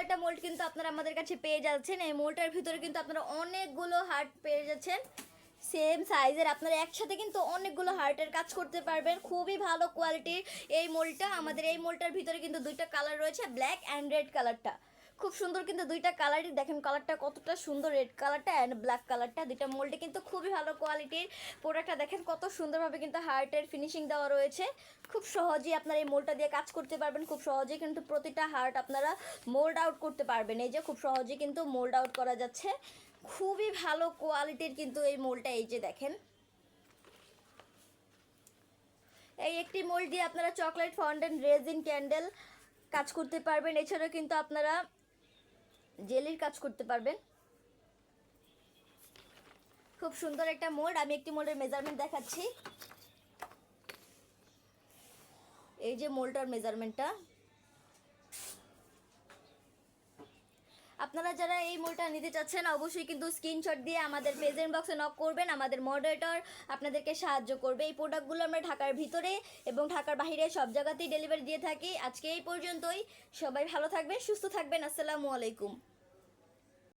একটা মোল্ড কিন্তু আপনারা আমাদের কাছে পেয়ে যাচ্ছেন। এই মোল্ডটার ভিতরে কিন্তু আপনারা অনেকগুলো হার্ট পেয়ে যাচ্ছেন, সেম সাইজের। আপনারা একসাথে কিন্তু অনেকগুলো হার্টের কাজ করতে পারবেন। খুবই ভালো কোয়ালিটির এই মোল্ডটা। আমাদের এই মোল্ডটার ভিতরে কিন্তু দুইটা কালার রয়েছে, ব্ল্যাক অ্যান্ড রেড কালারটা। খুব সুন্দর কিন্তু দুইটা কালারই, দেখেন কালারটা কতটা সুন্দর, রেড কালারটা অ্যান্ড ব্ল্যাক কালারটা। দুইটা মোল্ডে কিন্তু খুবই ভালো কোয়ালিটির প্রোডাক্টটা। দেখেন কত সুন্দরভাবে কিন্তু হার্টের ফিনিশিং দেওয়া রয়েছে। খুব সহজেই আপনারা এই মোল্ডটা দিয়ে কাজ করতে পারবেন। খুব সহজেই কিন্তু প্রতিটা হার্ট আপনারা মোল্ড আউট করতে পারবেন। এই যে খুব সহজেই কিন্তু মোল্ড আউট করা যাচ্ছে। খুবই ভালো কোয়ালিটির কিন্তু এই মোল্ডটা। এই যে দেখেন, এই একটি মোল্ড দিয়ে আপনারা চকলেট ফন্ডেন্ট রেজিন ক্যান্ডেল কাজ করতে পারবেন। এছাড়াও কিন্তু আপনারা জেলির কাজ করতে পারবেন। খুব সুন্দর একটা মোল্ড। আমি একটি মোল্ডের মেজারমেন্ট দেখাচ্ছি। এই যে মোল্ডটার মেজারমেন্টটা। আপনারা যারা এই মোল্ডটা নিতে চাচ্ছেন অবশ্যই কিন্তু স্ক্রিনশট দিয়ে আমাদের পেজের বক্সে নক করবেন। আমাদের মডারেটর আপনাদেরকে সাহায্য করবে। এই প্রোডাক্টগুলো আমরা ঢাকার ভিতরে এবং ঢাকার বাইরে সব জায়গাতেই ডেলিভারি দিয়ে থাকি। আজকে এই পর্যন্তই। সবাই ভালো থাকবেন, সুস্থ থাকবেন। আসসালামু আলাইকুম।